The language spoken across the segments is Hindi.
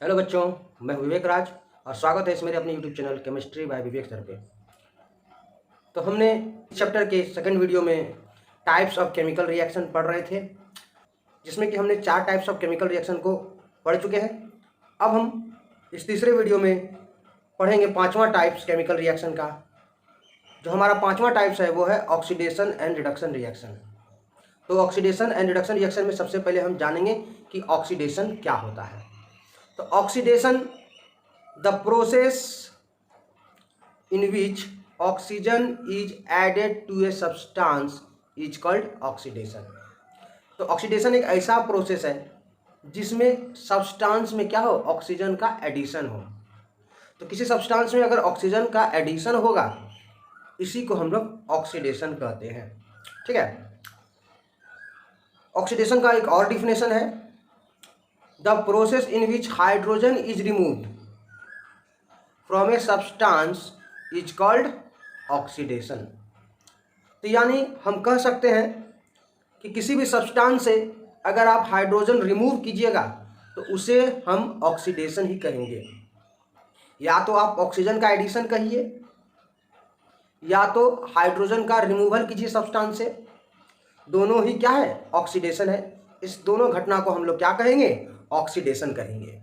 हेलो बच्चों, मैं विवेक राज और स्वागत है इस मेरे अपने यूट्यूब चैनल केमिस्ट्री बाय विवेक सर पे। तो हमने इस चैप्टर के सेकंड वीडियो में टाइप्स ऑफ केमिकल रिएक्शन पढ़ रहे थे, जिसमें कि हमने 4 टाइप्स ऑफ केमिकल रिएक्शन को पढ़ चुके हैं। अब हम इस तीसरे वीडियो में पढ़ेंगे 5वां टाइप्स केमिकल रिएक्शन का। जो हमारा 5वां टाइप्स है वो है ऑक्सीडेशन एंड रिडक्शन रिएक्शन। तो ऑक्सीडेशन एंड रिडक्शन रिएक्शन में सबसे पहले हम जानेंगे कि ऑक्सीडेशन क्या होता है। तो oxidation the process in which oxygen is added to a substance is called oxidation। तो ऑक्सीडेशन एक ऐसा प्रोसेस है जिसमें सब्सटेंस में क्या हो, ऑक्सीजन का एडिशन हो। तो किसी सब्सटेंस में अगर ऑक्सीजन का एडिशन होगा, इसी को हम लोग ऑक्सीडेशन कहते हैं। ठीक है। ऑक्सीडेशन का एक और डिफिनेशन है, the process in which hydrogen is removed from A substance is called oxidation. तो यानी हम कह सकते हैं कि किसी भी सब्सटेंस से अगर आप हाइड्रोजन रिमूव कीजिएगा तो उसे हम ऑक्सीडेशन ही कहेंगे। या तो आप ऑक्सीजन का एडिशन कहिए या तो हाइड्रोजन का रिमूवल कीजिए सब्सटेंस से, दोनों ही क्या है, ऑक्सीडेशन है। इस दोनों घटना को हम लोग क्या कहेंगे, ऑक्सीडेशन कहेंगे।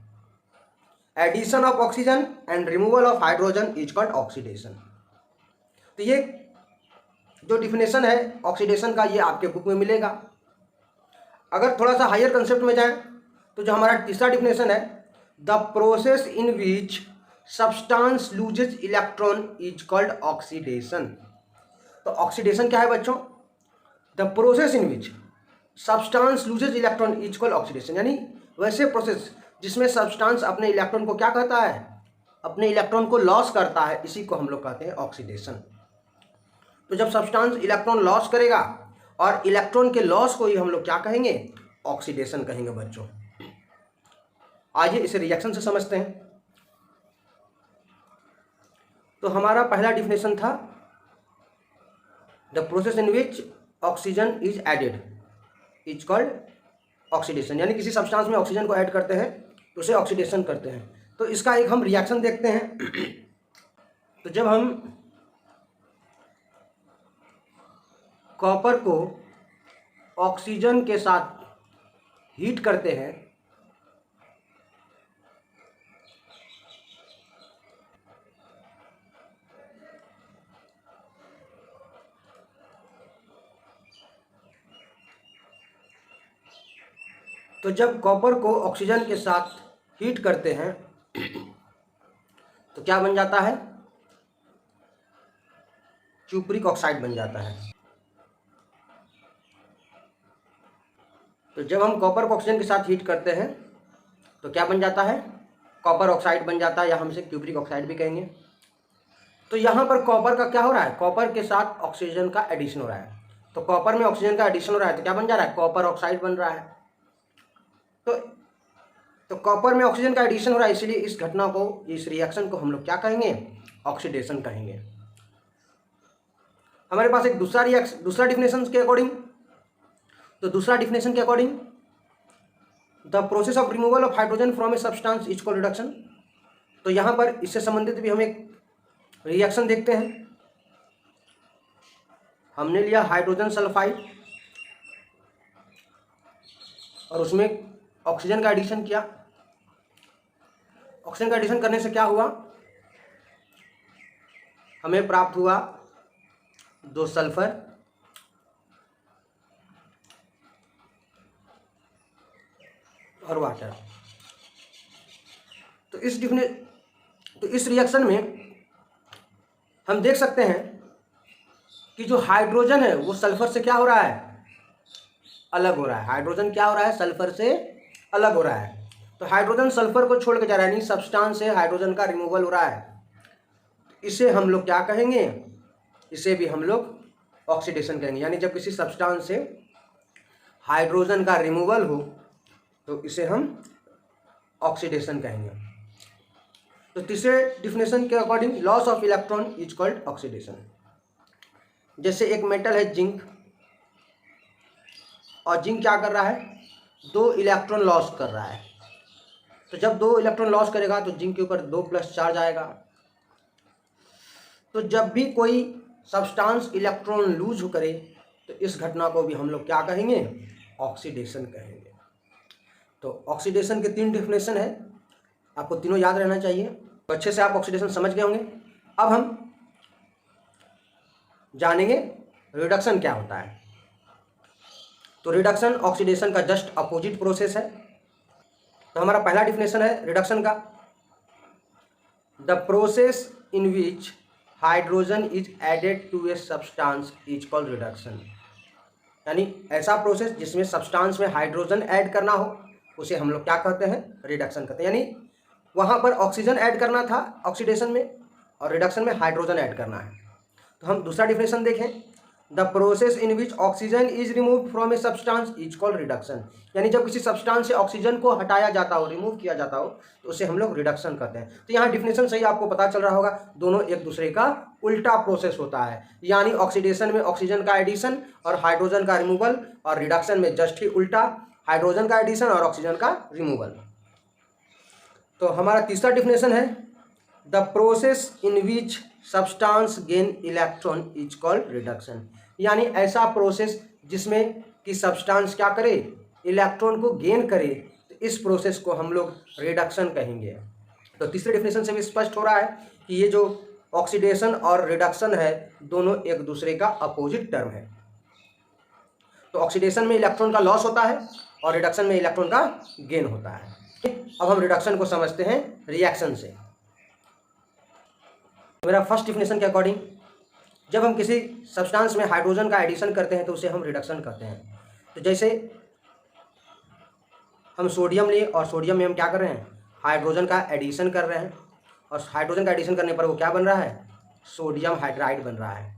Addition of oxygen and removal of hydrogen is called oxidation. तो ये जो डिफिनेशन है ऑक्सीडेशन का, ये आपके बुक में मिलेगा। अगर थोड़ा सा हायर कंसेप्ट में जाएं तो जो हमारा तीसरा डिफिनेशन है, the process in which substance loses electron is called oxidation. तो ऑक्सीडेशन क्या है बच्चों, the process in which substance loses electron is called oxidation. यानी वैसे प्रोसेस जिसमें सब्सटेंस अपने इलेक्ट्रॉन को क्या कहता है, अपने इलेक्ट्रॉन को लॉस करता है, इसी को हम लोग कहते हैं ऑक्सीडेशन। तो जब सब्सटेंस इलेक्ट्रॉन लॉस करेगा और इलेक्ट्रॉन के लॉस को ही हम लोग क्या कहेंगे, ऑक्सीडेशन कहेंगे बच्चों। आइए इसे रिएक्शन से समझते हैं। तो हमारा पहला डिफिनेशन था, the process in which oxygen is added is called oxidation. यानी किसी सब्सटेंस में ऑक्सीजन को ऐड करते हैं तो उसे ऑक्सीडेशन करते हैं। तो इसका एक हम रिएक्शन देखते हैं। तो जब हम कॉपर को ऑक्सीजन के साथ हीट करते हैं तो जब कॉपर को ऑक्सीजन के साथ हीट करते हैं तो क्या बन जाता है, क्यूप्रिक ऑक्साइड बन जाता है। तो जब हम कॉपर को ऑक्सीजन के साथ हीट करते हैं तो क्या बन जाता है, कॉपर ऑक्साइड बन जाता है, या हम इसे क्यूप्रिक ऑक्साइड भी कहेंगे। तो यहाँ पर कॉपर का क्या हो रहा है, कॉपर के साथ ऑक्सीजन का एडिशन हो रहा है। तो कॉपर में ऑक्सीजन का एडिशन हो रहा है तो क्या बन जा रहा है, कॉपर ऑक्साइड बन रहा है। तो कॉपर में ऑक्सीजन का एडिशन हो रहा है, इसलिए इस घटना को, इस रिएक्शन को हम लोग क्या कहेंगे, ऑक्सीडेशन कहेंगे। हमारे पास एक दूसरा डिफिनेशन के अकॉर्डिंग, तो दूसरा डिफिनेशन के according, the process of removal of hydrogen from A substance is called reduction. तो यहाँ पर इससे संबंधित भी हम एक रिएक्शन देखते हैं। हमने लिया हाइड्रोजन सल्फाइड और उसमें ऑक्सीजन का एडिशन किया। ऑक्सीजन का एडिशन करने से क्या हुआ, हमें प्राप्त हुआ 2 सल्फर और वाटर। तो इस रिएक्शन में हम देख सकते हैं कि जो हाइड्रोजन है वो सल्फर से क्या हो रहा है, अलग हो रहा है। हाइड्रोजन क्या हो रहा है, सल्फर से अलग हो रहा है। तो हाइड्रोजन सल्फर को छोड़ के जा रहा है, यानी सब्सटेंस से हाइड्रोजन का रिमूवल हो रहा है। इसे हम लोग क्या कहेंगे, इसे भी हम लोग ऑक्सीडेशन कहेंगे। यानी जब किसी सब्सटेंस से हाइड्रोजन का रिमूवल हो तो इसे हम ऑक्सीडेशन कहेंगे। तो तीसरे डिफिनेशन के according, loss of electron is called oxidation. जैसे एक मेटल है जिंक, और जिंक क्या कर रहा है, 2 इलेक्ट्रॉन लॉस कर रहा है। तो जब 2 इलेक्ट्रॉन लॉस करेगा तो जिंक के ऊपर 2 प्लस चार्ज आएगा। तो जब भी कोई सब्सटेंस इलेक्ट्रॉन लूज करे तो इस घटना को भी हम लोग क्या कहेंगे, ऑक्सीडेशन कहेंगे। तो ऑक्सीडेशन के 3 डेफिनेशन है, आपको तीनों याद रहना चाहिए। तो अच्छे से आप ऑक्सीडेशन समझ गए होंगे। अब हम जानेंगे रिडक्शन क्या होता है। तो रिडक्शन ऑक्सीडेशन का जस्ट अपोजिट प्रोसेस है। तो हमारा पहला डेफिनेशन है रिडक्शन का, the process in which hydrogen is added to a substance is called reduction. यानी ऐसा प्रोसेस जिसमें सब्सटेंस में हाइड्रोजन ऐड करना हो उसे हम लोग क्या कहते हैं, रिडक्शन कहते हैं। यानी वहाँ पर ऑक्सीजन ऐड करना था ऑक्सीडेशन में और रिडक्शन में हाइड्रोजन ऐड करना है। तो हम दूसरा डिफिनेशन देखें, the process in which oxygen is remove from A substance is called reduction. यानी जब किसी सब्सटेंस से ऑक्सीजन को हटाया जाता हो, रिमूव किया जाता हो, तो उसे हम लोग रिडक्शन कहते हैं। तो यहाँ डिफिनेशन सही आपको पता चल रहा होगा, दोनों एक दूसरे का उल्टा प्रोसेस होता है। यानी ऑक्सीडेशन में ऑक्सीजन का एडिशन और हाइड्रोजन का रिमूवल, और रिडक्शन में जस्ट ही उल्टा, हाइड्रोजन का एडिशन और ऑक्सीजन का रिमूवल। तो हमारा तीसरा डिफिनेशन है, the process in which substance gain electron is called reduction. यानी ऐसा प्रोसेस जिसमें कि सब्सटेंस क्या करे, इलेक्ट्रॉन को गेन करे, तो इस प्रोसेस को हम लोग रिडक्शन कहेंगे। तो तीसरे डिफिनेशन से भी स्पष्ट हो रहा है कि ये जो ऑक्सीडेशन और रिडक्शन है दोनों एक दूसरे का अपोजिट टर्म है। तो ऑक्सीडेशन में इलेक्ट्रॉन का लॉस होता है और रिडक्शन में इलेक्ट्रॉन का गेन होता है। अब हम रिडक्शन को समझते हैं रिएक्शन से। मेरा फर्स्ट डिफिनेशन के अकॉर्डिंग, जब हम किसी सब्सटेंस में हाइड्रोजन का एडिशन करते हैं तो उसे हम रिडक्शन कहते हैं। तो जैसे हम सोडियम लिए और सोडियम में हम क्या कर रहे हैं, हाइड्रोजन का एडिशन कर रहे हैं, और हाइड्रोजन का एडिशन करने पर वो क्या बन रहा है, सोडियम हाइड्राइड बन रहा है।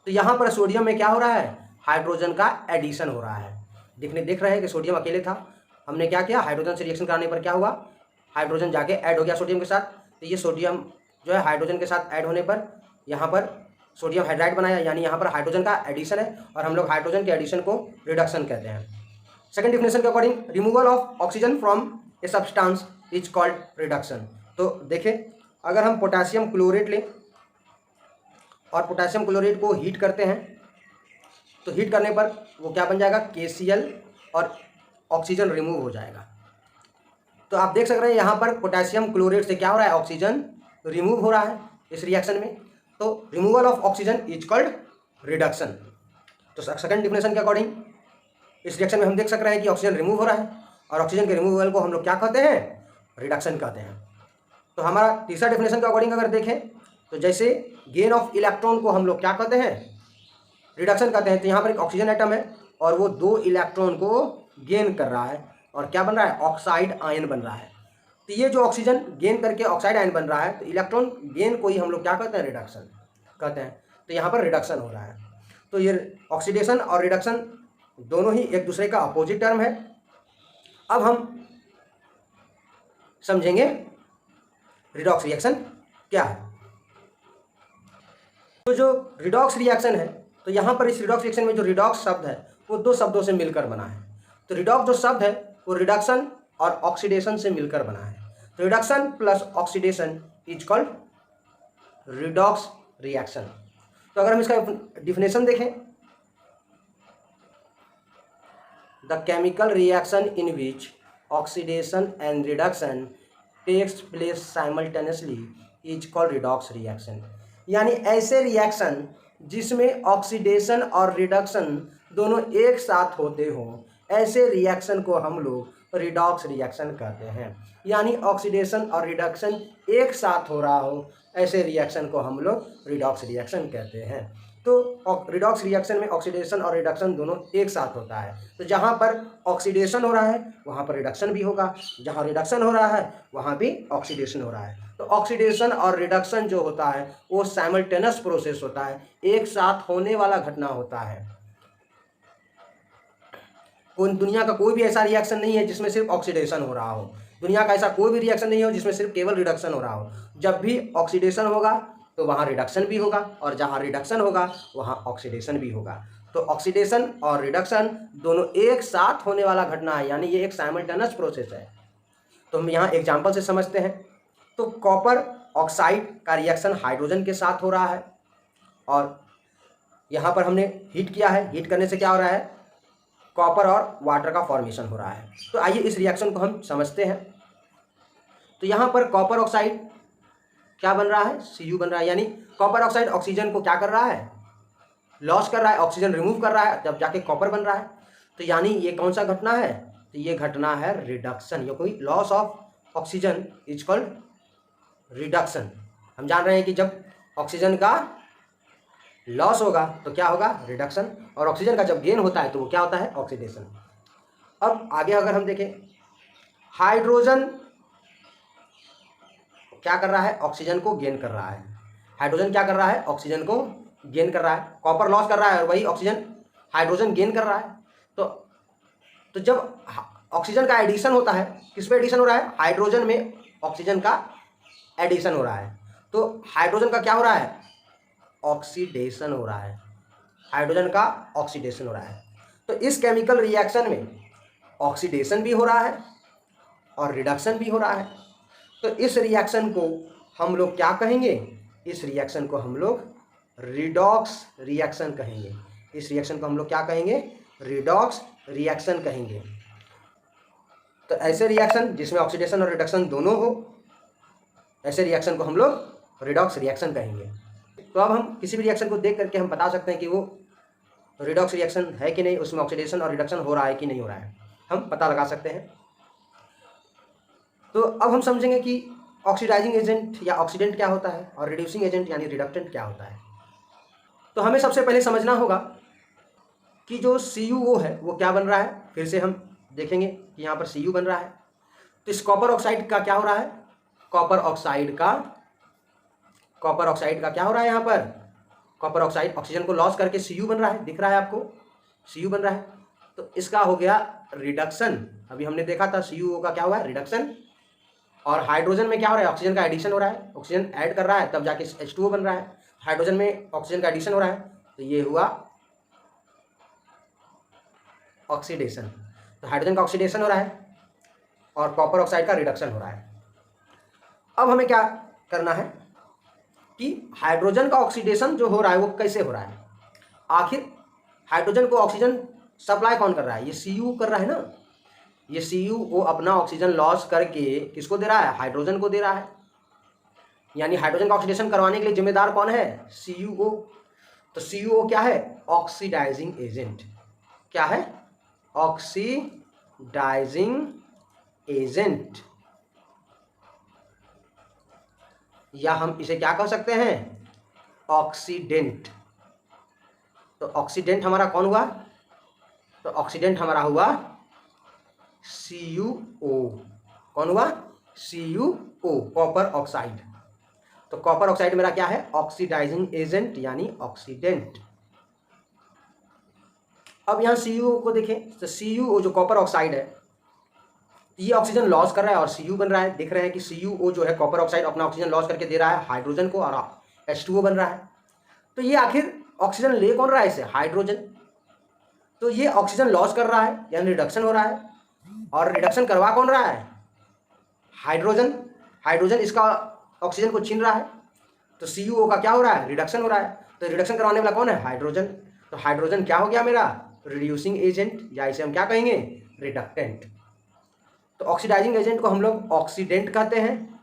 तो यहाँ पर सोडियम में क्या हो रहा है, हाइड्रोजन का एडिशन हो रहा है। देख रहे हैं कि सोडियम अकेले था, हमने क्या किया, हाइड्रोजन से रिएक्शन कराने पर क्या हुआ, हाइड्रोजन जाके ऐड हो गया सोडियम के साथ। तो ये सोडियम जो है हाइड्रोजन के साथ ऐड होने पर यहाँ पर सोडियम हाइड्राइड बनाया, यानी यहाँ पर हाइड्रोजन का एडिशन है, और हम लोग हाइड्रोजन के एडिशन को रिडक्शन कहते हैं। सेकंड डिफिनेशन के according, removal of oxygen from A substance is called reduction. तो देखें, अगर हम पोटेशियम क्लोरेट लें और पोटेशियम क्लोरेट को हीट करते हैं तो हीट करने पर वो क्या बन जाएगा, KCl, और ऑक्सीजन रिमूव हो जाएगा। तो आप देख सक रहे हैं यहाँ पर पोटेशियम क्लोरेट से क्या हो रहा है, ऑक्सीजन रिमूव हो रहा है इस रिएक्शन में। तो removal of oxygen is called reduction. तो सेकंड डिफिनेशन के अकॉर्डिंग इस रिएक्शन में हम देख सक रहे हैं कि ऑक्सीजन रिमूव हो रहा है, और ऑक्सीजन के रिमूवल को हम लोग क्या कहते हैं, रिडक्शन कहते हैं। तो हमारा तीसरा डिफिनेशन के अकॉर्डिंग अगर देखें तो जैसे गेन ऑफ इलेक्ट्रॉन को हम लोग क्या कहते हैं, रिडक्शन कहते हैं। तो यहाँ पर एक ऑक्सीजन एटम है और वो 2 इलेक्ट्रॉन को गेन कर रहा है और क्या बन रहा है, ऑक्साइड आयन बन रहा है। तो ये जो ऑक्सीजन गेन करके ऑक्साइड आयन बन रहा है, तो इलेक्ट्रॉन गेन को ही हम लोग क्या कहते हैं, रिडक्शन कहते हैं। तो यहाँ पर रिडक्शन हो रहा है। तो ये ऑक्सीडेशन और रिडक्शन दोनों ही एक दूसरे का अपोजिट टर्म है। अब हम समझेंगे रिडॉक्स रिएक्शन क्या है। तो जो रिडॉक्स रिएक्शन है, तो यहाँ पर इस रिडॉक्स रिएक्शन में जो रिडॉक्स शब्द है वो 2 शब्दों से मिलकर बना है। तो रिडॉक्स जो शब्द है वो रिडक्शन और ऑक्सीडेशन से मिलकर बना है। तो reduction plus oxidation is called redox reaction. तो अगर हम इसका डिफिनेशन देखें, the chemical reaction in which oxidation and reduction takes place simultaneously is called redox reaction. यानी ऐसे रिएक्शन जिसमें ऑक्सीडेशन और रिडक्शन दोनों एक साथ होते हों, ऐसे रिएक्शन को हम लोग रिडॉक्स रिएक्शन कहते हैं। यानी ऑक्सीडेशन और रिडक्शन एक साथ हो रहा हो, ऐसे रिएक्शन को हम लोग रिडॉक्स रिएक्शन कहते हैं। तो रिडॉक्स रिएक्शन में ऑक्सीडेशन और रिडक्शन दोनों एक साथ होता है। तो जहाँ पर ऑक्सीडेशन हो रहा है वहाँ पर रिडक्शन भी होगा, जहाँ रिडक्शन हो रहा है वहाँ भी ऑक्सीडेशन हो रहा है। तो ऑक्सीडेशन और रिडक्शन जो होता है वो साइमल्टेनियस प्रोसेस होता है, एक साथ होने वाला घटना होता है। दुनिया का कोई भी ऐसा रिएक्शन नहीं है जिसमें सिर्फ ऑक्सीडेशन हो रहा हो। दुनिया का ऐसा कोई भी रिएक्शन नहीं हो जिसमें सिर्फ केवल रिडक्शन हो रहा हो। जब भी ऑक्सीडेशन होगा तो वहाँ रिडक्शन भी होगा, और जहाँ रिडक्शन होगा वहाँ ऑक्सीडेशन भी होगा। तो ऑक्सीडेशन और रिडक्शन दोनों एक साथ होने वाला घटना है, यानी ये एक साइमल्टेनियस प्रोसेस है। तो हम यहाँ एग्जाम्पल से समझते हैं। तो कॉपर ऑक्साइड का रिएक्शन हाइड्रोजन के साथ हो रहा है और यहाँ पर हमने हीट किया है। हीट करने से क्या हो रहा है, कॉपर और वाटर का फॉर्मेशन हो रहा है। तो आइए इस रिएक्शन को हम समझते हैं। तो यहाँ पर कॉपर ऑक्साइड क्या बन रहा है, Cu बन रहा है, यानी कॉपर ऑक्साइड ऑक्सीजन को क्या कर रहा है, लॉस कर रहा है, ऑक्सीजन रिमूव कर रहा है, जब जाके कॉपर बन रहा है। तो यानी ये कौन सा घटना है, तो ये घटना है रिडक्शन। ये कोई loss of oxygen is called reduction. हम जान रहे हैं कि जब ऑक्सीजन का लॉस होगा तो क्या होगा, रिडक्शन, और ऑक्सीजन का जब गेन होता है तो वो क्या होता है, ऑक्सीडेशन। अब आगे अगर हम देखें, हाइड्रोजन क्या कर रहा है, ऑक्सीजन को गेन कर रहा है। हाइड्रोजन क्या कर रहा है, ऑक्सीजन को गेन कर रहा है। कॉपर लॉस कर रहा है और वही ऑक्सीजन हाइड्रोजन गेन कर रहा है। तो जब ऑक्सीजन का एडिशन होता है, किस पे एडिशन हो रहा है, हाइड्रोजन में ऑक्सीजन का एडिशन हो रहा है। तो हाइड्रोजन का क्या हो रहा है, ऑक्सीडेशन हो रहा है। हाइड्रोजन का ऑक्सीडेशन हो रहा है। तो इस केमिकल रिएक्शन में ऑक्सीडेशन भी हो रहा है और रिडक्शन भी हो रहा है। तो इस रिएक्शन को हम लोग क्या कहेंगे, इस रिएक्शन को हम लोग रिडॉक्स रिएक्शन कहेंगे। इस रिएक्शन को हम लोग क्या कहेंगे, रिडॉक्स रिएक्शन कहेंगे। तो ऐसे रिएक्शन जिसमें ऑक्सीडेशन और रिडक्शन दोनों हो, ऐसे रिएक्शन को हम लोग रिडॉक्स रिएक्शन कहेंगे। तो अब हम किसी भी रिएक्शन को देख करके हम बता सकते हैं कि वो रिडॉक्स रिएक्शन है कि नहीं, उसमें ऑक्सीडेशन और रिडक्शन हो रहा है कि नहीं हो रहा है, हम पता लगा सकते हैं। तो अब हम समझेंगे कि ऑक्सीडाइजिंग एजेंट या ऑक्सीडेंट क्या होता है और रिड्यूसिंग एजेंट यानी रिडक्टेंट क्या होता है। तो हमें सबसे पहले समझना होगा कि जो CuO है वो क्या बन रहा है। फिर से हम देखेंगे कि यहाँ पर Cu बन रहा है। तो इस कॉपर ऑक्साइड का क्या हो रहा है, कॉपर ऑक्साइड का क्या हो रहा है, यहाँ पर कॉपर ऑक्साइड ऑक्सीजन को लॉस करके Cu बन रहा है, दिख रहा है आपको, Cu बन रहा है। तो इसका हो गया रिडक्शन। अभी हमने देखा था CuO का क्या हुआ है, रिडक्शन। और हाइड्रोजन में क्या हो रहा है, ऑक्सीजन का एडिशन हो रहा है, ऑक्सीजन ऐड कर रहा है तब जाके H2O बन रहा है। हाइड्रोजन में ऑक्सीजन का एडिशन हो रहा है, तो ये हुआ ऑक्सीडेशन। तो हाइड्रोजन का ऑक्सीडेशन हो रहा है और कॉपर ऑक्साइड का रिडक्शन हो रहा है। अब हमें क्या करना है कि हाइड्रोजन का ऑक्सीडेशन जो हो रहा है वो कैसे हो रहा है। आखिर हाइड्रोजन को ऑक्सीजन सप्लाई कौन कर रहा है, ये Cu कर रहा है ना। ये CuO अपना ऑक्सीजन लॉस करके किसको दे रहा है, हाइड्रोजन को दे रहा है। यानी हाइड्रोजन का ऑक्सीडेशन करवाने के लिए जिम्मेदार कौन है, CuO। तो CuO क्या है, ऑक्सीडाइजिंग एजेंट। क्या है, ऑक्सीडाइजिंग एजेंट, या हम इसे क्या कह सकते हैं, ऑक्सीडेंट। तो ऑक्सीडेंट हमारा कौन हुआ, तो ऑक्सीडेंट हमारा हुआ CuO। कौन हुआ, CuO, कॉपर ऑक्साइड। तो कॉपर ऑक्साइड मेरा क्या है, ऑक्सीडाइजिंग एजेंट यानी ऑक्सीडेंट। अब यहाँ CuO को देखें, तो CuO जो कॉपर ऑक्साइड है ये ऑक्सीजन लॉस कर रहा है और Cu बन रहा है। देख रहे हैं कि CuO जो है कॉपर ऑक्साइड अपना ऑक्सीजन लॉस करके दे रहा है हाइड्रोजन को और H2O बन रहा है। तो ये आखिर ऑक्सीजन ले कौन रहा है इसे, हाइड्रोजन। तो ये ऑक्सीजन लॉस कर रहा है यानी रिडक्शन हो रहा है, और रिडक्शन करवा कौन रहा है, हाइड्रोजन। हाइड्रोजन इसका ऑक्सीजन को छीन रहा है। तो CuO का क्या हो रहा है, रिडक्शन हो रहा है। तो रिडक्शन करवाने वाला कौन है, हाइड्रोजन। तो हाइड्रोजन क्या हो गया मेरा, रिड्यूसिंग एजेंट, या इसे हम क्या कहेंगे, रिडक्टेंट। तो ऑक्सीडाइजिंग एजेंट को हम लोग ऑक्सीडेंट कहते हैं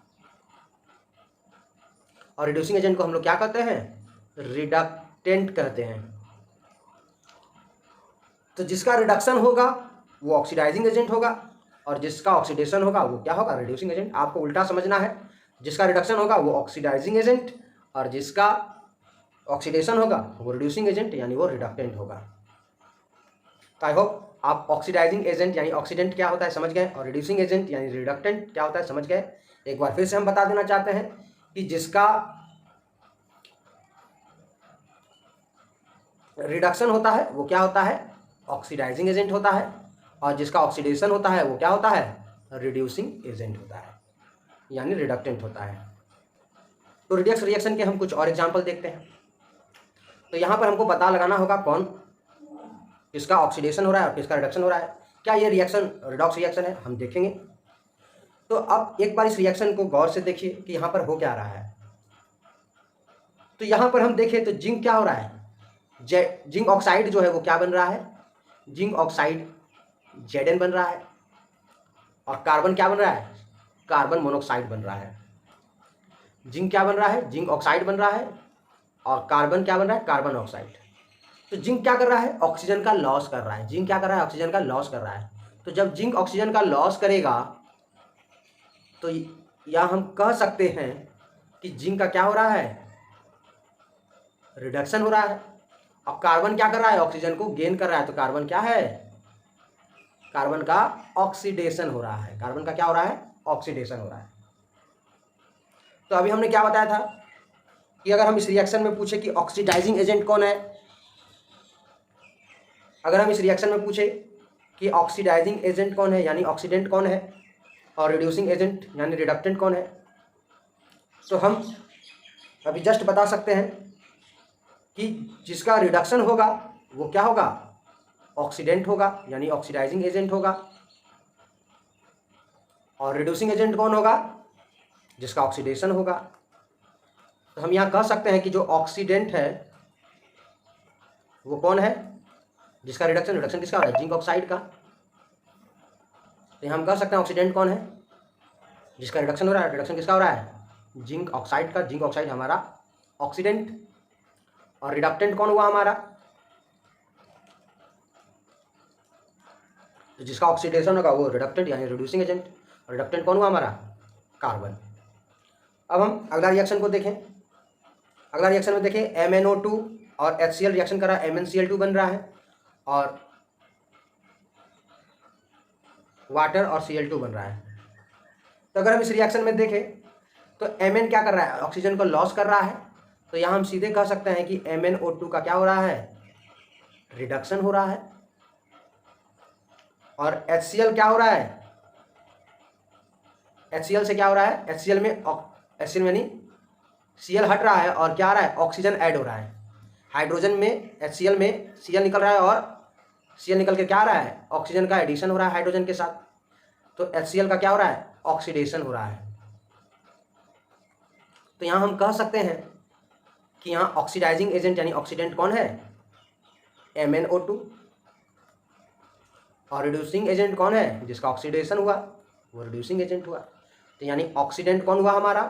और रिड्यूसिंग एजेंट को हम लोग क्या कहते हैं, रिडक्टेंट कहते हैं। तो जिसका रिडक्शन होगा वो ऑक्सीडाइजिंग एजेंट होगा और जिसका ऑक्सीडेशन होगा वो क्या होगा, रिड्यूसिंग एजेंट। आपको उल्टा समझना है, जिसका रिडक्शन होगा वो ऑक्सीडाइजिंग एजेंट और जिसका ऑक्सीडेशन होगा वो रिड्यूसिंग एजेंट यानी वो रिडक्टेंट होगा। तो आई होप आप ऑक्सीडाइजिंग एजेंट यानी ऑक्सीडेंट क्या होता है समझ गए और रिड्यूसिंग एजेंट यानी रिडक्टेंट क्या होता है समझ गए। एक बार फिर से हम बता देना चाहते हैं कि जिसका रिडक्शन होता है वो क्या होता है, ऑक्सीडाइजिंग एजेंट होता है, और जिसका ऑक्सीडेशन होता है वो क्या होता है, रिड्यूसिंग एजेंट होता है यानी रिडक्टेंट होता है। तो रिडक्स रिएक्शन के हम कुछ और एग्जाम्पल देखते हैं। तो यहाँ पर हमको पता लगाना होगा कौन किसका ऑक्सीडेशन हो रहा है और किसका रिडक्शन हो रहा है। क्या ये रिएक्शन रिडॉक्स रिएक्शन है, हम देखेंगे। तो अब एक बार इस रिएक्शन को गौर से देखिए कि यहाँ पर हो क्या रहा है। तो यहाँ पर हम देखें तो जिंक क्या हो रहा है, जिंक ऑक्साइड जो है वो क्या बन रहा है, जिंक ऑक्साइड Zn बन रहा है, और कार्बन क्या बन रहा है, कार्बन मोनोऑक्साइड बन रहा है। जिंक क्या बन रहा है, जिंक ऑक्साइड बन रहा है, और कार्बन क्या बन रहा है, कार्बन ऑक्साइड। तो जिंक क्या कर रहा है, ऑक्सीजन का लॉस कर रहा है। जिंक क्या कर रहा है, ऑक्सीजन का लॉस कर रहा है। तो जब जिंक ऑक्सीजन का लॉस करेगा तो या हम कह सकते हैं कि जिंक का क्या हो रहा है, रिडक्शन हो रहा है। अब कार्बन क्या कर रहा है, ऑक्सीजन को गेन कर रहा है। तो कार्बन क्या है, कार्बन का ऑक्सीडेशन हो रहा है। कार्बन का क्या हो रहा है, ऑक्सीडेशन हो रहा है। तो अभी हमने क्या बताया था कि अगर हम इस रिएक्शन में पूछे कि ऑक्सीडाइजिंग एजेंट कौन है, अगर हम इस रिएक्शन में पूछे कि ऑक्सीडाइजिंग एजेंट कौन है यानी ऑक्सीडेंट कौन है, और रिड्यूसिंग एजेंट यानी रिडक्टेंट कौन है, तो हम अभी जस्ट बता सकते हैं कि जिसका रिडक्शन होगा वो क्या होगा, ऑक्सीडेंट होगा यानी ऑक्सीडाइजिंग एजेंट होगा। और रिड्यूसिंग एजेंट कौन होगा, जिसका ऑक्सीडेशन होगा। तो हम यहाँ कह सकते हैं कि जो ऑक्सीडेंट है वो कौन है, जिसका रिडक्शन, रिडक्शन किसका हो रहा है, जिंक ऑक्साइड का। तो हम कह सकते हैं ऑक्सीडेंट कौन है, जिसका रिडक्शन हो रहा है। रिडक्शन किसका हो रहा है, जिंक ऑक्साइड का। जिंक ऑक्साइड हमारा ऑक्सीडेंट। और रिडक्टेंट कौन हुआ हमारा, तो जिसका ऑक्सीडेशन होगा वो रिडक्टेंट यानी रिड्यूसिंग एजेंट। और रिडक्टेंट कौन हुआ हमारा, कार्बन। अब हम अगला रिएक्शन को देखें। अगला रिएक्शन में देखें MnO2 और HCl रिएक्शन कर रहा है, MnCl2 बन रहा है, और वाटर और Cl2 बन रहा है। तो अगर हम इस रिएक्शन में देखें तो Mn क्या कर रहा है, ऑक्सीजन को लॉस कर रहा है। तो यहाँ हम सीधे कह सकते हैं कि MnO2 का क्या हो रहा है, रिडक्शन हो रहा है। और HCl क्या हो रहा है, HCl से क्या हो रहा है, HCl में HCl यानी Cl हट रहा है और क्या आ रहा है, ऑक्सीजन ऐड हो रहा है। हाइड्रोजन में HCl में Cl निकल रहा है और Cl निकल के क्या आ रहा है, ऑक्सीजन का एडिशन हो रहा है हाइड्रोजन के साथ। तो HCl का क्या हो रहा है, ऑक्सीडेशन हो रहा है। तो यहाँ हम कह सकते हैं कि यहाँ ऑक्सीडाइजिंग एजेंट यानी ऑक्सीडेंट कौन है, MnO2। और रिड्यूसिंग एजेंट कौन है, जिसका ऑक्सीडेशन हुआ वो रिड्यूसिंग एजेंट हुआ। तो यानी ऑक्सीडेंट कौन हुआ हमारा,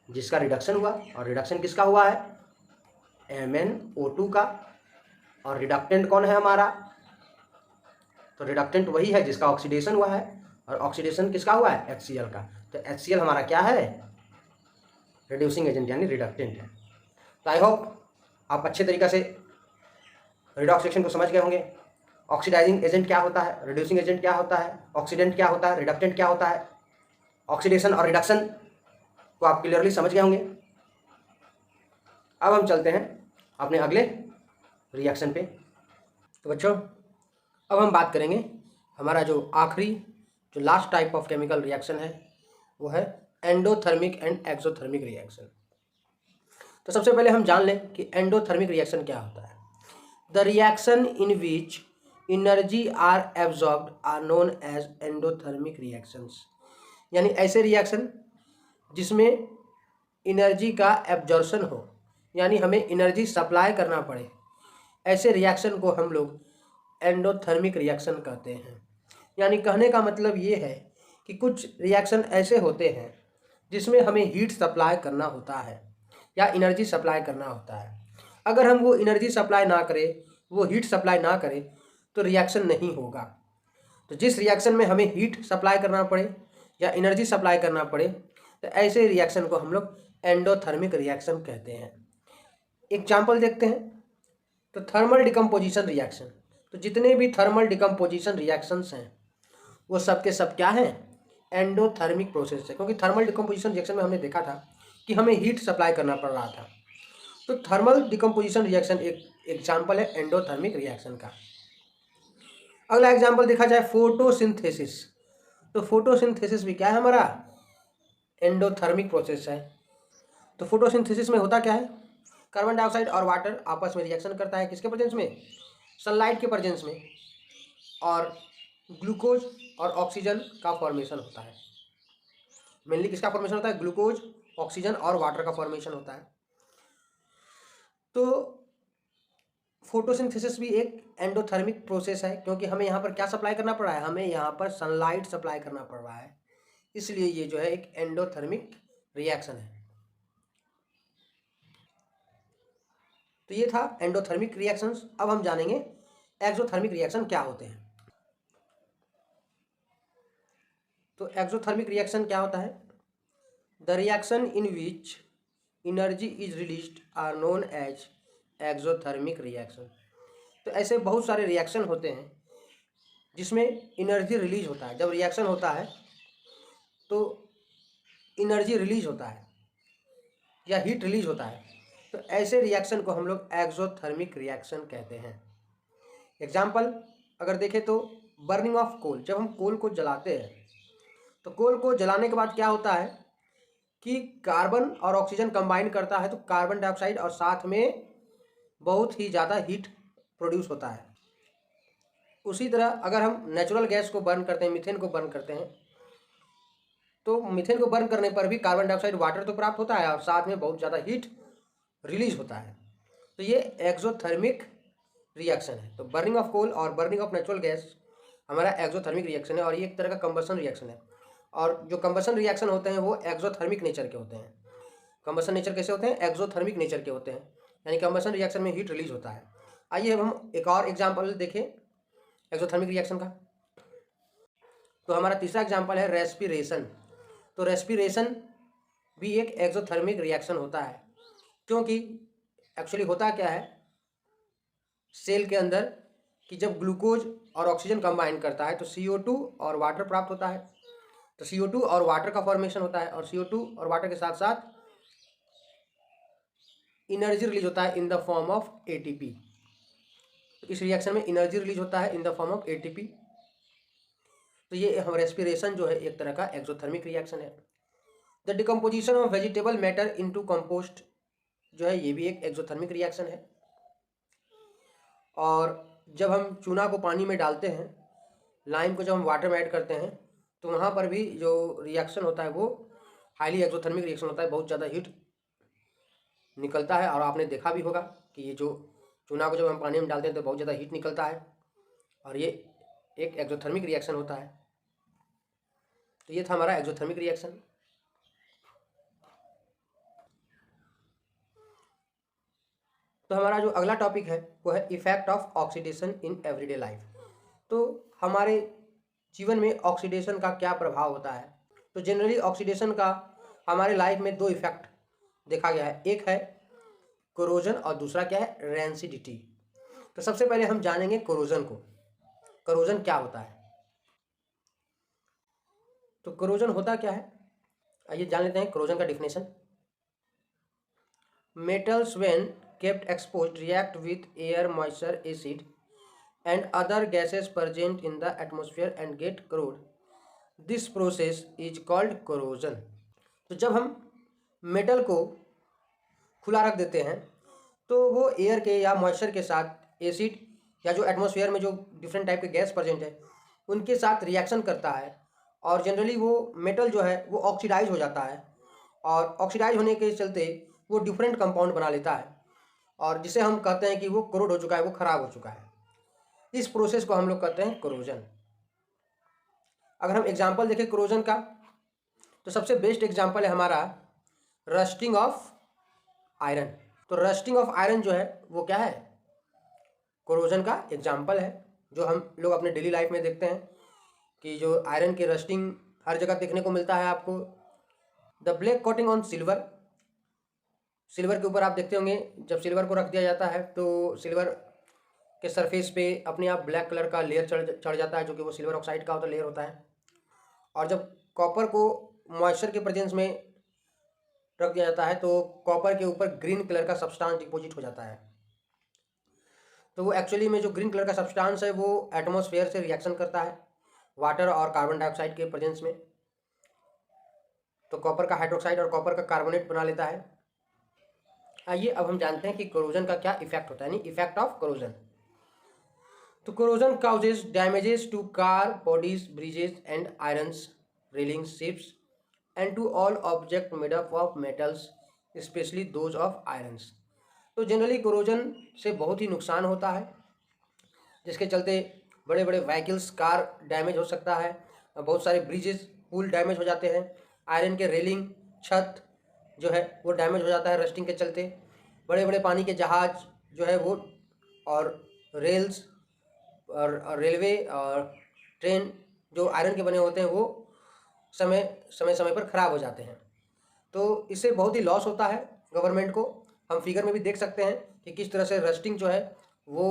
जिसका रिडक्शन हुआ। और रिडक्शन किसका हुआ है, MnO2 का। और रिडक्टेंट कौन है हमारा, तो रिडक्टेंट वही है जिसका ऑक्सीडेशन हुआ है। और ऑक्सीडेशन किसका हुआ है, HCl का। तो HCl हमारा क्या है, रिड्यूसिंग एजेंट यानी रिडक्टेंट है। तो आई होप आप अच्छे तरीक़े से रिडॉक्स रिएक्शन को समझ गए होंगे। ऑक्सीडाइजिंग एजेंट क्या होता है, रिड्यूसिंग एजेंट क्या होता है, ऑक्सीडेंट क्या होता है, रिडक्टेंट क्या होता है, ऑक्सीडेशन और रिडक्शन को आप क्लियरली समझ गए होंगे। अब हम चलते हैं अपने अगले रिएक्शन पे। तो बच्चों अब हम बात करेंगे हमारा जो आखिरी जो last type of chemical reaction है वो है एंडोथर्मिक एंड एक्सोथर्मिक रिएक्शन। तो सबसे पहले हम जान लें कि एंडोथर्मिक रिएक्शन क्या होता है। The reaction in which energy are absorbed are known as endothermic reactions. यानी ऐसे रिएक्शन जिसमें एनर्जी का एब्जॉर्प्शन हो, यानी हमें एनर्जी सप्लाई करना पड़े, ऐसे रिएक्शन को हम लोग एंडोथर्मिक रिएक्शन कहते हैं। यानी कहने का मतलब ये है कि कुछ रिएक्शन ऐसे होते हैं जिसमें हमें हीट सप्लाई करना होता है या एनर्जी सप्लाई करना होता है। अगर हम वो एनर्जी सप्लाई ना करें, वो हीट सप्लाई ना करें तो रिएक्शन नहीं होगा। तो जिस रिएक्शन में हमें हीट सप्लाई करना पड़े या एनर्जी सप्लाई करना पड़े तो ऐसे रिएक्शन को हम लोग एंडोथर्मिक रिएक्शन कहते हैं। एग्जाम्पल देखते हैं। तो थर्मल डिकम्पोजिशन रिएक्शन, तो जितने भी थर्मल डिकम्पोजिशन रिएक्शंस हैं वो सब के सब क्या हैं, एंडोथर्मिक प्रोसेस है। क्योंकि थर्मल डिकम्पोजिशन रिएक्शन में हमने देखा था कि हमें हीट सप्लाई करना पड़ रहा था। तो थर्मल डिकम्पोजिशन रिएक्शन एक एग्जाम्पल है एंडोथर्मिक रिएक्शन का। अगला एग्जाम्पल देखा जाए फोटोसिंथेसिस। तो फोटोसिंथेसिस भी क्या है हमारा, एंडोथर्मिक प्रोसेस है। तो फोटोसिंथेसिस में होता क्या है, कार्बन डाइऑक्साइड और वाटर आपस में रिएक्शन करता है, किसके प्रेजेंस में, सनलाइट के प्रेजेंस में। और ग्लूकोज और ऑक्सीजन का फॉर्मेशन होता है। मेनली किसका फॉर्मेशन होता है? ग्लूकोज, ऑक्सीजन और वाटर का फॉर्मेशन होता है। तो फोटोसिंथेसिस भी एक एंडोथर्मिक प्रोसेस है, क्योंकि हमें यहाँ पर क्या सप्लाई करना पड़ रहा है? हमें यहाँ पर सनलाइट सप्लाई करना पड़ रहा है, इसलिए ये जो है एक एंडोथर्मिक रिएक्शन है। तो ये था एंडोथर्मिक रिएक्शंस। अब हम जानेंगे एक्सोथर्मिक रिएक्शन क्या होते हैं। तो एक्सोथर्मिक रिएक्शन क्या होता है? The reaction in which energy is released are known as exothermic reaction. तो ऐसे बहुत सारे रिएक्शन होते हैं जिसमें एनर्जी रिलीज होता है। जब रिएक्शन होता है तो एनर्जी रिलीज होता है या हीट रिलीज होता है, तो ऐसे रिएक्शन को हम लोग एक्सोथर्मिक रिएक्शन कहते हैं। एग्जाम्पल अगर देखें तो बर्निंग ऑफ कोल। जब हम कोल को जलाते हैं तो कोल को जलाने के बाद क्या होता है कि कार्बन और ऑक्सीजन कंबाइन करता है, तो कार्बन डाइऑक्साइड और साथ में बहुत ही ज़्यादा हीट प्रोड्यूस होता है। उसी तरह अगर हम नेचुरल गैस को बर्न करते हैं, मीथेन को बर्न करते हैं, तो मीथेन को बर्न करने पर भी कार्बन डाइऑक्साइड वाटर तो प्राप्त होता है और साथ में बहुत ज़्यादा हीट रिलीज होता है। तो ये एक्सोथर्मिक रिएक्शन है। तो बर्निंग ऑफ कोल और बर्निंग ऑफ नेचुरल गैस हमारा एक्सोथर्मिक रिएक्शन है, और ये एक तरह का कंबशन रिएक्शन है। और जो कंबशन रिएक्शन होते हैं वो एक्सोथर्मिक नेचर के होते हैं। कंबशन नेचर कैसे होते हैं? एक्सोथर्मिक नेचर के होते हैं, यानी कंबशन रिएक्शन में हीट रिलीज होता है। आइए अब हम एक और एग्जाम्पल देखें एक्सोथर्मिक रिएक्शन का। तो हमारा तीसरा एग्जाम्पल है रेस्पिरेशन। तो रेस्पिरेशन भी एक एक्सोथर्मिक रिएक्शन होता है, क्योंकि एक्चुअली होता क्या है सेल के अंदर कि जब ग्लूकोज और ऑक्सीजन कंबाइन करता है तो CO2 और वाटर प्राप्त होता है। तो CO2 और वाटर का फॉर्मेशन होता है, और CO2 और वाटर के साथ साथ एनर्जी रिलीज होता है in the form of ATP। तो इस रिएक्शन में एनर्जी रिलीज होता है in the form of ATP। तो ये हम रेस्पिरेशन जो है एक तरह का एक्सोथर्मिक रिएक्शन है। The decomposition of vegetable matter into compost जो है ये भी एक एक्सोथर्मिक रिएक्शन है। और जब हम चूना को पानी में डालते हैं, लाइम को जब हम वाटर में ऐड करते हैं, तो वहाँ पर भी जो रिएक्शन होता है वो हाईली एक्सोथर्मिक रिएक्शन होता है, बहुत ज़्यादा हीट निकलता है। और आपने देखा भी होगा कि ये जो चूना को जब हम पानी में डालते हैं तो बहुत ज़्यादा हीट निकलता है, और ये एक एक्सोथर्मिक रिएक्शन होता है। तो ये था हमारा एक्सोथर्मिक रिएक्शन। तो हमारा जो अगला टॉपिक है वो है effect of oxidation in everyday life. तो हमारे जीवन में ऑक्सीडेशन का क्या प्रभाव होता है? तो जनरली ऑक्सीडेशन का हमारे लाइफ में दो इफेक्ट देखा गया है, एक है कोरोजन और दूसरा क्या है? रेंसिडिटी। तो सबसे पहले हम जानेंगे कोरोजन को। कोरोजन क्या होता है? तो कोरोजन होता क्या है, आइए जान लेते हैं कोरोजन का definition. Metals when kept exposed react with air, moisture, acid and other gases present in the atmosphere and get corroded. This process is called corrosion. तो जब हम मेटल को खुला रख देते हैं तो वो एयर के या मॉइस्चर के साथ एसिड या जो एटमॉस्फेयर में जो डिफरेंट टाइप के गैस प्रेजेंट है उनके साथ रिएक्शन करता है, और जनरली वो मेटल जो है वो ऑक्सीडाइज हो जाता है, और ऑक्सीडाइज होने के चलते वो डिफरेंट कंपाउंड बना लेता है, और जिसे हम कहते हैं कि वो करोड हो चुका है, वो खराब हो चुका है। इस प्रोसेस को हम लोग कहते हैं कोरोजन। अगर हम एग्जांपल देखें कोरोजन का, तो सबसे बेस्ट एग्जांपल है हमारा रस्टिंग ऑफ आयरन। तो रस्टिंग ऑफ आयरन जो है वो क्या है? कोरोजन का एग्जांपल है, जो हम लोग अपने डेली लाइफ में देखते हैं कि जो आयरन की रस्टिंग हर जगह देखने को मिलता है आपको। The black coating on silver. Silver के ऊपर आप देखते होंगे जब सिल्वर को रख दिया जाता है तो सिल्वर के सरफेस पे अपने आप ब्लैक कलर का लेयर चढ़ जाता है, जो कि वो सिल्वर ऑक्साइड का लेयर होता है। और जब कॉपर को मॉइस्चर के प्रेजेंस में रख दिया जाता है तो कॉपर के ऊपर ग्रीन कलर का सब्सटेंस डिपॉजिट हो जाता है। तो वो एक्चुअली में जो ग्रीन कलर का सब्सटेंस है वो एटमॉस्फेयर से रिएक्शन करता है वाटर और कार्बन डाइऑक्साइड के प्रेजेंस में, तो कॉपर का हाइड्रोक्साइड और कॉपर का कार्बोनेट बना लेता है। आइए अब हम जानते हैं कि कोरोजन का क्या इफेक्ट होता है, यानी इफेक्ट ऑफ कोरोजन। तो corrosion causes damages to car bodies, bridges and irons, railings, ships and to all object made up of metals, especially those of irons. तो जनरली corrosion से बहुत ही नुकसान होता है, जिसके चलते बड़े बड़े व्हीकल्स, कार डैमेज हो सकता है, बहुत सारे ब्रिजेस, पुल डैमेज हो जाते हैं, आयरन के रेलिंग, छत जो है वो डैमेज हो जाता है रस्टिंग के चलते, बड़े बड़े पानी के जहाज जो है वो, और रेल्स और रेलवे और ट्रेन जो आयरन के बने होते हैं वो समय समय पर ख़राब हो जाते हैं। तो इससे बहुत ही लॉस होता है गवर्नमेंट को। हम फिगर में भी देख सकते हैं कि किस तरह से रस्टिंग जो है वो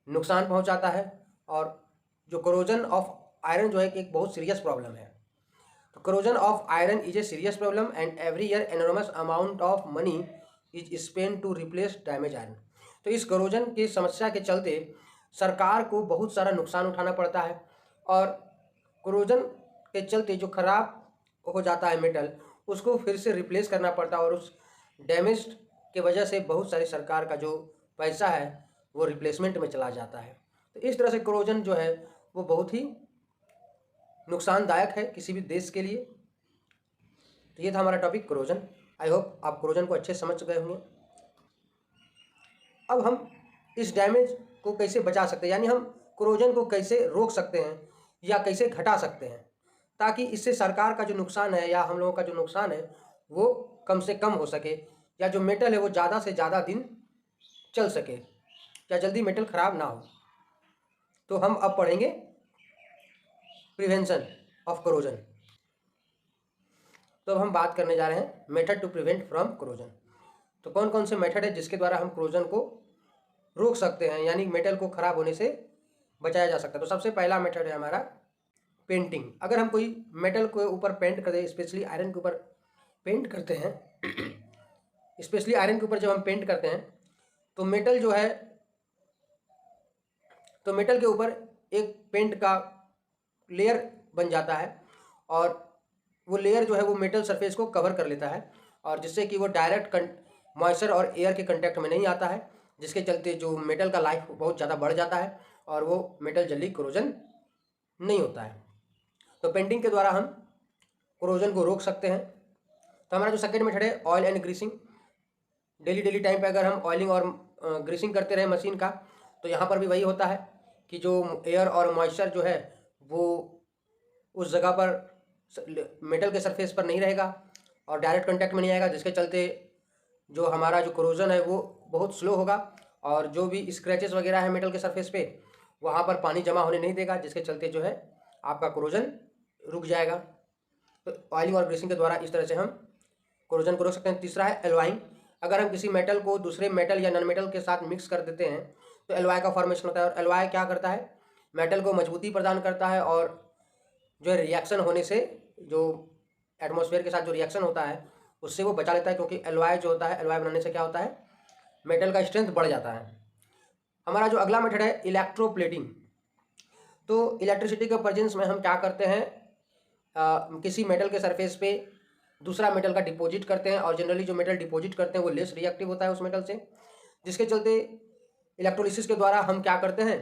नुकसान पहुंचाता है, और जो करोजन ऑफ आयरन जो है कि एक बहुत सीरियस प्रॉब्लम है। तो corrosion of iron is a serious problem and every year enormous amount of money is spend to replace damage iron. तो इस करोजन की समस्या के चलते सरकार को बहुत सारा नुकसान उठाना पड़ता है, और करोजन के चलते जो खराब हो जाता है मेटल उसको फिर से रिप्लेस करना पड़ता है, और उस डैमेज के वजह से बहुत सारी सरकार का जो पैसा है वो रिप्लेसमेंट में चला जाता है। तो इस तरह से करोजन जो है वो बहुत ही नुकसानदायक है किसी भी देश के लिए। तो ये था हमारा टॉपिक करोजन। आई होप आप करोजन को अच्छे समझ गए होंगे। अब हम इस डैमेज को कैसे बचा सकते हैं, यानी हम करोजन को कैसे रोक सकते हैं या कैसे घटा सकते हैं, ताकि इससे सरकार का जो नुकसान है या हम लोगों का जो नुकसान है वो कम से कम हो सके, या जो मेटल है वो ज़्यादा से ज़्यादा दिन चल सके, या जल्दी मेटल ख़राब ना हो। तो हम अब पढ़ेंगे प्रिवेंशन ऑफ करोजन। तो अब हम बात करने जा रहे हैं method to prevent from corrosion. तो कौन कौन से मेथड है जिसके द्वारा हम करोजन को रोक सकते हैं, यानी मेटल को ख़राब होने से बचाया जा सकता है। तो सबसे पहला मेथड है हमारा पेंटिंग। अगर हम कोई मेटल के ऊपर पेंट करते हैं, स्पेशली आयरन के ऊपर पेंट करते हैं स्पेशली आयरन के ऊपर जब हम पेंट करते हैं तो मेटल जो है, तो मेटल के ऊपर एक पेंट का लेयर बन जाता है, और वो लेयर जो है वो मेटल सरफेस को कवर कर लेता है, और जिससे कि वो डायरेक्ट मॉइस्चर और एयर के कंटेक्ट में नहीं आता है, जिसके चलते जो मेटल का लाइफ बहुत ज़्यादा बढ़ जाता है और वो मेटल जल्दी करोजन नहीं होता है। तो पेंटिंग के द्वारा हम करोजन को रोक सकते हैं। तो हमारा जो सेकेंड मेथड है oil and greasing. Daily time पे अगर हम ऑयलिंग और ग्रीसिंग करते रहे मशीन का, तो यहाँ पर भी वही होता है कि जो एयर और मॉइस्चर जो है वो उस जगह पर मेटल के सरफेस पर नहीं रहेगा और डायरेक्ट कांटेक्ट में नहीं आएगा, जिसके चलते जो हमारा जो करोजन है वो बहुत स्लो होगा, और जो भी स्क्रैचेस वगैरह है मेटल के सरफेस पे वहाँ पर पानी जमा होने नहीं देगा, जिसके चलते जो है आपका करोजन रुक जाएगा। तो ऑयलिंग और ग्रीसिंग के द्वारा इस तरह से हम करोजन को रोक सकते हैं। तीसरा है एलॉइंग। अगर हम किसी मेटल को दूसरे मेटल या नॉन मेटल के साथ मिक्स कर देते हैं तो एलॉय का फॉर्मेशन होता है, और एलॉय क्या करता है, मेटल को मजबूती प्रदान करता है, और जो है रिएक्शन होने से, जो एटमॉस्फेयर के साथ जो रिएक्शन होता है उससे वो बचा लेता है, क्योंकि एलॉय जो होता है, एलॉय बनाने से क्या होता है, मेटल का स्ट्रेंथ बढ़ जाता है। हमारा जो अगला मेथड है इलेक्ट्रोप्लेटिंग। तो इलेक्ट्रिसिटी के प्रेजेंस में हम क्या करते हैं, किसी मेटल के सरफेस पे दूसरा मेटल का डिपॉजिट करते हैं, और जनरली जो मेटल डिपॉजिट करते हैं वो लेस रिएक्टिव होता है उस मेटल से, जिसके चलते इलेक्ट्रोलिसिस के द्वारा हम क्या करते हैं,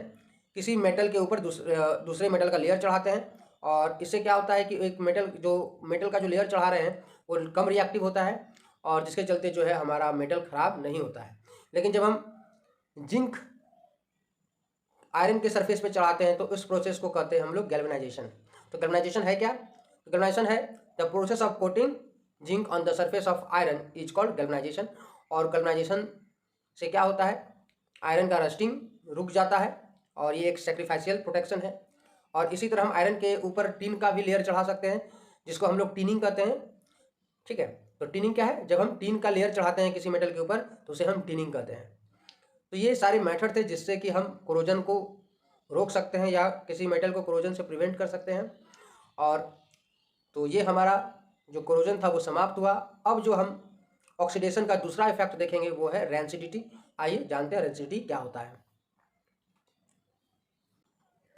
किसी मेटल के ऊपर दूसरे मेटल का लेयर चढ़ाते हैं, और इससे क्या होता है कि एक मेटल का जो लेयर चढ़ा रहे हैं वो कम रिएक्टिव होता है, और जिसके चलते जो है हमारा मेटल ख़राब नहीं होता है। लेकिन जब हम जिंक आयरन के सरफेस पे चढ़ाते हैं तो इस प्रोसेस को कहते हैं हम लोग गैल्वेनाइजेशन। तो गैल्वेनाइजेशन है क्या, गैल्वेनाइजेशन है the process of coating zinc on the surface of iron is called galvanisation. और गैल्वेनाइजेशन से क्या होता है, आयरन का रस्टिंग रुक जाता है, और ये एक सेक्रीफाइशियल प्रोटेक्शन है। और इसी तरह हम आयरन के ऊपर टिन का भी लेयर चढ़ा सकते हैं, जिसको हम लोग टिनिंग कहते हैं। ठीक है, तो टिनिंग क्या है, जब हम टिन का लेयर चढ़ाते हैं किसी मेटल के ऊपर तो उसे हम टिनिंग कहते हैं। तो ये सारे मेथड थे जिससे कि हम करोजन को रोक सकते हैं या किसी मेटल को करोजन से प्रिवेंट कर सकते हैं। और तो ये हमारा जो करोजन था वो समाप्त हुआ। अब जो हम ऑक्सीडेशन का दूसरा इफेक्ट देखेंगे वो है रेंसिडिटी। आइए जानते हैं रेंसिडिटी क्या होता है।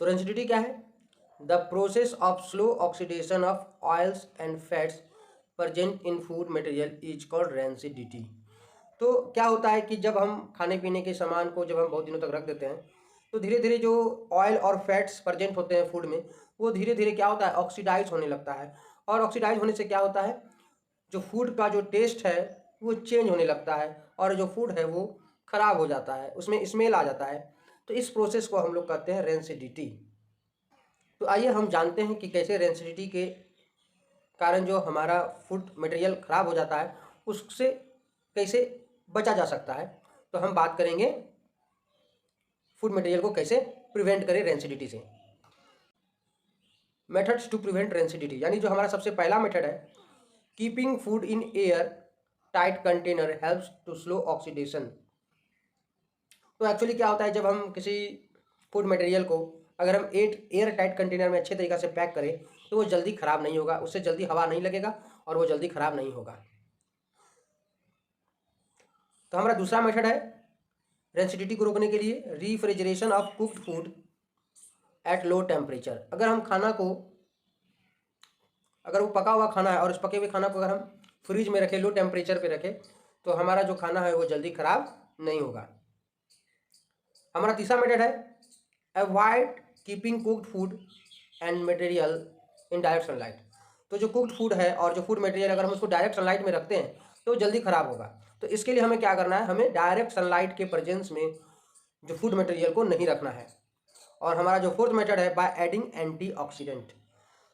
तो रेंसिडिटी क्या है, the process of slow oxidation of oils and fats present in food material is called rancidity. तो क्या होता है कि जब हम खाने पीने के सामान को जब हम बहुत दिनों तक रख देते हैं तो धीरे धीरे जो ऑयल और फैट्स प्रेजेंट होते हैं फूड में, वो धीरे धीरे क्या होता है, ऑक्सीडाइज होने लगता है। और ऑक्सीडाइज होने से क्या होता है, जो फूड का जो टेस्ट है वो चेंज होने लगता है, और जो फूड है वो खराब हो जाता है, उसमें स्मेल आ जाता है। तो इस प्रोसेस को हम लोग कहते हैं रेंसिडिटी। तो आइए हम जानते हैं कि कैसे रेंसिडिटी के कारण जो हमारा फूड मटेरियल खराब हो जाता है उससे कैसे बचा जा सकता है। तो हम बात करेंगे फूड मटेरियल को कैसे प्रिवेंट करें रेंसिडिटी से। मेथड्स टू प्रिवेंट रेंसिडिटी, यानी जो हमारा सबसे पहला मेथड है, keeping food in air tight container helps to slow oxidation. तो एक्चुअली क्या होता है, जब हम किसी फूड मटेरियल को अगर हम एयर टाइट कंटेनर में अच्छे तरीक़े से पैक करें तो वो जल्दी ख़राब नहीं होगा, उससे जल्दी हवा नहीं लगेगा और वो जल्दी ख़राब नहीं होगा। तो हमारा दूसरा मेथड है रेंसिडिटी को रोकने के लिए, refrigeration of cooked food at low temperature. अगर हम खाना को, अगर वो पका हुआ खाना है और उस पके हुए खाना को अगर हम फ्रिज में रखें, लो टेम्परेचर पे रखें, तो हमारा जो खाना है वो जल्दी ख़राब नहीं होगा। हमारा तीसरा मेथड है avoid keeping cooked food and material in direct sunlight. तो जो कुक्ड फूड है और जो फूड मटेरियल अगर हम उसको डायरेक्ट सनलाइट में रखते हैं तो जल्दी ख़राब होगा। तो इसके लिए हमें क्या करना है, हमें डायरेक्ट सनलाइट के प्रेजेंस में जो फूड मटेरियल को नहीं रखना है। और हमारा जो फोर्थ मेथड है बाय एडिंग एंटीऑक्सीडेंट।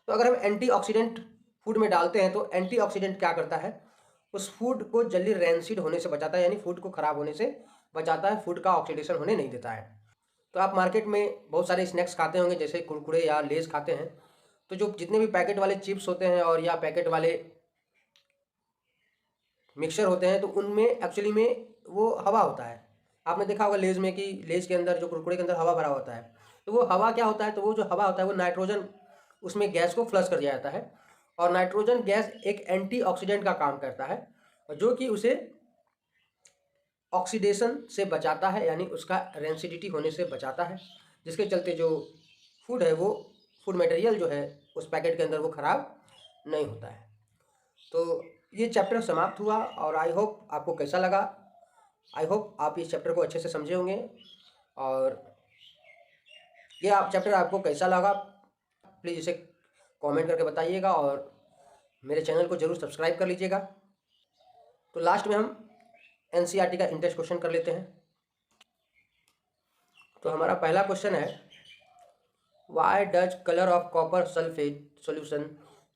तो अगर हम एंटीऑक्सीडेंट फूड में डालते हैं तो एंटीऑक्सीडेंट क्या करता है, उस फूड को जल्दी रैंसिड होने से बचाता है, यानी फूड को ख़राब होने से बचाता है, फूड का ऑक्सीडेशन होने नहीं देता है। तो आप मार्केट में बहुत सारे स्नैक्स खाते होंगे, जैसे कुरकुरे या लेज खाते हैं, तो जो जितने भी पैकेट वाले चिप्स होते हैं और या पैकेट वाले मिक्सचर होते हैं तो उनमें एक्चुअली में वो हवा होता है। आपने देखा होगा लेज में कि लेज के अंदर, जो कुरकुरे के अंदर हवा भरा होता है, तो वो हवा क्या होता है, तो वो जो हवा होता है वो नाइट्रोजन, उसमें गैस को फ्लश कर दिया जाता है। और नाइट्रोजन गैस एक एंटीऑक्सीडेंट का काम करता है, जो कि उसे ऑक्सीडेशन से बचाता है, यानी उसका रेंसिडिटी होने से बचाता है, जिसके चलते जो फूड है वो, फूड मटेरियल जो है उस पैकेट के अंदर वो ख़राब नहीं होता है। तो ये चैप्टर समाप्त हुआ और आई होप आपको कैसा लगा, आई होप आप इस चैप्टर को अच्छे से समझे होंगे। और ये चैप्टर आपको कैसा लगा प्लीज़ इसे कमेंट करके बताइएगा और मेरे चैनल को ज़रूर सब्सक्राइब कर लीजिएगा। तो लास्ट में हम एनसीईआरटी का इंटरेस्ट क्वेश्चन कर लेते हैं। तो हमारा पहला क्वेश्चन है, why does colour of copper sulphate solution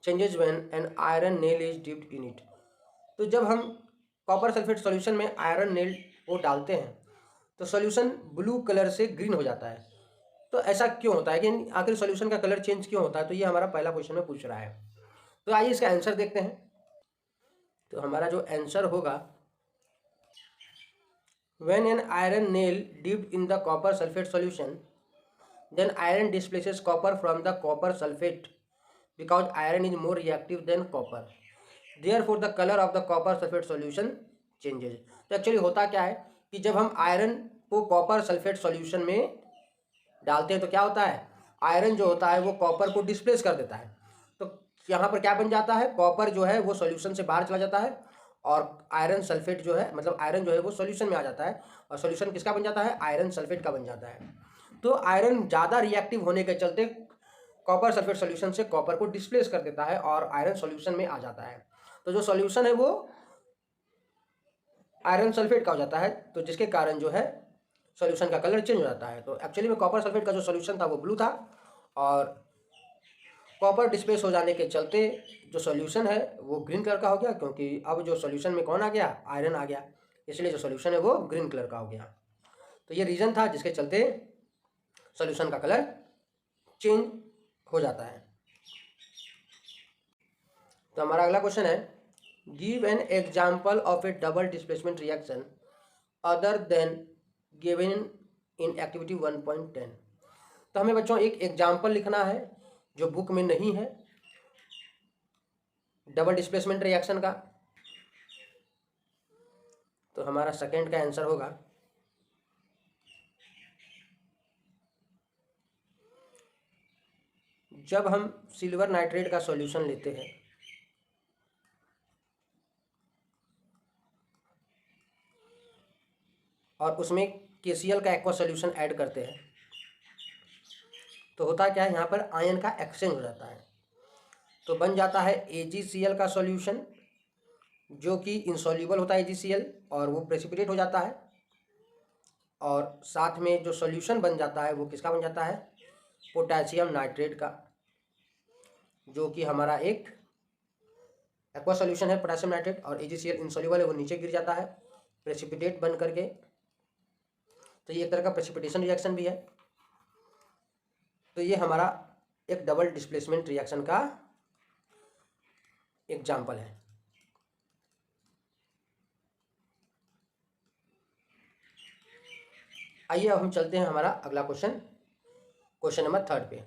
changes when an iron nail is dipped in it. तो जब हम कॉपर सल्फेट सॉल्यूशन में आयरन नेल वो डालते हैं तो सॉल्यूशन ब्लू कलर से ग्रीन हो जाता है। तो ऐसा क्यों होता है कि आखिर सॉल्यूशन का कलर चेंज क्यों होता है, तो ये हमारा पहला क्वेश्चन में पूछ रहा है। तो आइए इसका आंसर देखते हैं। तो हमारा जो आंसर होगा, when an iron nail dipped in the copper sulfate solution, then iron displaces copper from the copper sulfate because iron is more reactive than copper. Therefore, the color of the copper sulfate solution changes. तो एक्चुअली होता क्या है कि जब हम आयरन को कॉपर सल्फेट सॉल्यूशन में डालते हैं तो क्या होता है, आयरन जो होता है वो कॉपर को डिस्प्लेस कर देता है। तो यहाँ पर क्या बन जाता है, कॉपर जो है वो सॉल्यूशन से बाहर चला जाता है और आयरन सल्फेट जो है, मतलब आयरन जो है वो सॉल्यूशन में आ जाता है। और सॉल्यूशन किसका बन जाता है, आयरन सल्फेट का बन जाता है। तो आयरन ज़्यादा रिएक्टिव होने के चलते कॉपर सल्फेट सॉल्यूशन से कॉपर को डिस्प्लेस कर देता है और आयरन सॉल्यूशन में आ जाता है। तो जो सॉल्यूशन है वो आयरन सल्फेट का हो जाता है, तो जिसके कारण जो है सॉल्यूशन का कलर चेंज हो जाता है। तो एक्चुअली में कॉपर सल्फेट का जो सॉल्यूशन था वो ब्लू था और कॉपर डिस्प्लेस हो जाने के चलते जो सॉल्यूशन है वो ग्रीन कलर का हो गया, क्योंकि अब जो सॉल्यूशन में कौन आ गया, आयरन आ गया, इसलिए जो सॉल्यूशन है वो ग्रीन कलर का हो गया। तो ये रीज़न था जिसके चलते सॉल्यूशन का कलर चेंज हो जाता है। तो हमारा अगला क्वेश्चन है, give an example of A double displacement reaction other than given in activity 1.10। तो हमें बच्चों एक एग्जाम्पल लिखना है जो बुक में नहीं है डबल डिस्प्लेसमेंट रिएक्शन का। तो हमारा सेकंड का आंसर होगा, जब हम सिल्वर नाइट्रेट का सॉल्यूशन लेते हैं और उसमें KCl का एक्वा सॉल्यूशन ऐड करते हैं तो होता क्या है, यहाँ पर आयन का एक्सचेंज हो जाता है, तो बन जाता है AgCl का सॉल्यूशन, जो कि इनसॉल्यूबल होता है AgCl, और वो प्रेसिपिटेट हो जाता है। और साथ में जो सॉल्यूशन बन जाता है वो किसका बन जाता है, पोटेशियम नाइट्रेट का, जो कि हमारा एक एक्वा सॉल्यूशन है पोटेशियम नाइट्रेट, और AgCl इनसॉल्यूबल है, वो नीचे गिर जाता है प्रेसिपिटेट बन करके। तो ये एक तरह का प्रेसिपिटेशन रिएक्शन भी है। तो ये हमारा एक डबल डिस्प्लेसमेंट रिएक्शन का एग्जाम्पल है। आइए अब हम चलते हैं हमारा अगला क्वेश्चन, क्वेश्चन नंबर 3 पे।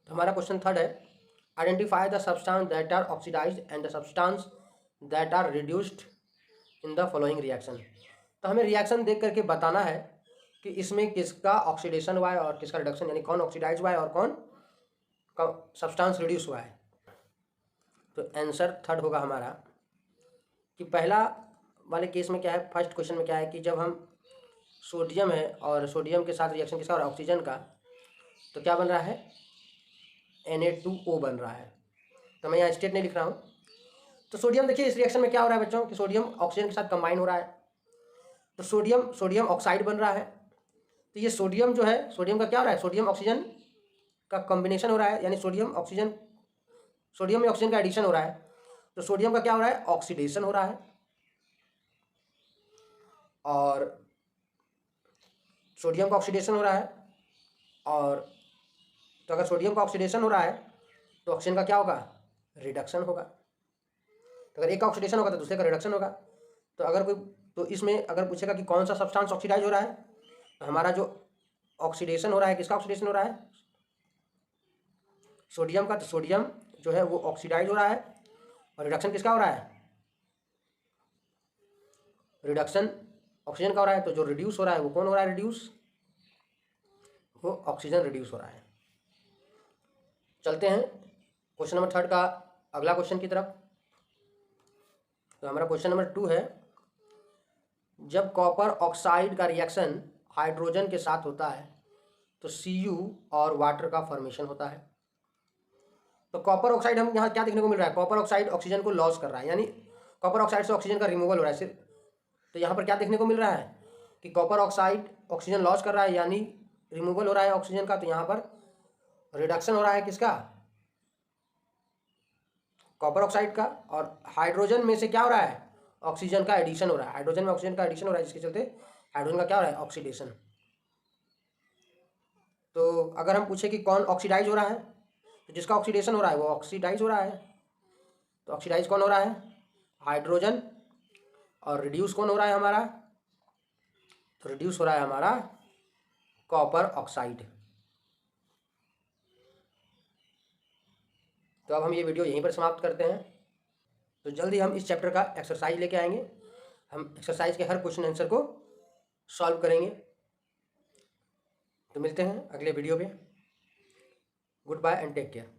तो हमारा क्वेश्चन 3 है, identify the substance that are oxidized and the substance that are reduced in the following reaction. तो हमें रिएक्शन देख करके बताना है कि इसमें किसका ऑक्सीडेशन हुआ है और किसका रिडक्शन, यानी कौन ऑक्सीडाइज हुआ है और कौन का सब्सटेंस रिड्यूस हुआ है। तो आंसर 3 होगा हमारा कि पहला वाले केस में क्या है, फर्स्ट क्वेश्चन में क्या है कि जब हम सोडियम है और सोडियम के साथ रिएक्शन किसका और ऑक्सीजन का, तो क्या बन रहा है, Na2O बन रहा है। तो मैं यहाँ स्टेट नहीं लिख रहा हूँ। तो सोडियम देखिए इस रिएक्शन में क्या हो रहा है बच्चों कि सोडियम ऑक्सीजन के साथ कंबाइन हो रहा है, तो सोडियम ऑक्साइड बन रहा है। तो ये सोडियम जो है, सोडियम का क्या हो रहा है, सोडियम ऑक्सीजन का कॉम्बिनेशन हो रहा है, यानी सोडियम में ऑक्सीजन का एडिशन हो रहा है। तो सोडियम का क्या हो रहा है, ऑक्सीडेशन हो रहा है। और सोडियम का ऑक्सीडेशन हो रहा है, और तो अगर सोडियम का ऑक्सीडेशन हो रहा है तो ऑक्सीजन का क्या होगा, रिडक्शन होगा। तो अगर एक का ऑक्सीडेशन होगा तो दूसरे का रिडक्शन होगा। तो अगर कोई, तो इसमें अगर पूछेगा कि कौन सा सब्सटेंस ऑक्सीडाइज हो रहा है, तो हमारा जो ऑक्सीडेशन हो रहा है, किसका ऑक्सीडेशन हो रहा है, सोडियम का। तो सोडियम जो है वो ऑक्सीडाइज हो रहा है, और रिडक्शन किसका हो रहा है, रिडक्शन ऑक्सीजन का हो रहा है। तो जो रिड्यूस हो रहा है वो कौन हो रहा है, रिड्यूस, वो ऑक्सीजन रिड्यूस हो रहा है। चलते हैं क्वेश्चन नंबर 3 का अगला क्वेश्चन की तरफ। तो हमारा क्वेश्चन नंबर 2 है, जब कॉपर ऑक्साइड का रिएक्शन हाइड्रोजन के साथ होता है तो Cu और वाटर का फॉर्मेशन होता है। तो कॉपर ऑक्साइड हम यहाँ क्या देखने को मिल रहा है, कॉपर ऑक्साइड ऑक्सीजन को लॉस कर रहा है, यानी कॉपर ऑक्साइड से ऑक्सीजन का रिमूवल हो रहा है सिर्फ। तो यहाँ पर क्या देखने को मिल रहा है कि कॉपर ऑक्साइड ऑक्सीजन लॉस कर रहा है, यानी रिमूवल हो रहा है ऑक्सीजन का। तो यहाँ पर रिडक्शन हो रहा है किसका, कॉपर ऑक्साइड का। और हाइड्रोजन में से क्या हो रहा है, ऑक्सीजन का एडिशन हो रहा है, हाइड्रोजन में ऑक्सीजन का एडिशन हो रहा है, जिसके चलते हाइड्रोजन का क्या हो रहा है, ऑक्सीडेशन। तो अगर हम पूछे कि कौन ऑक्सीडाइज हो रहा है, तो जिसका ऑक्सीडेशन हो रहा है वो ऑक्सीडाइज हो रहा है। तो ऑक्सीडाइज कौन हो रहा है, हाइड्रोजन। और रिड्यूस कौन हो रहा है हमारा, तो रिड्यूस हो रहा है हमारा कॉपर ऑक्साइड। तो अब हम ये वीडियो यहीं पर समाप्त करते हैं। तो जल्दी हम इस चैप्टर का एक्सरसाइज लेके आएंगे, हम एक्सरसाइज के हर क्वेश्चन आंसर को सॉल्व करेंगे। तो मिलते हैं अगले वीडियो में। Goodbye and take care.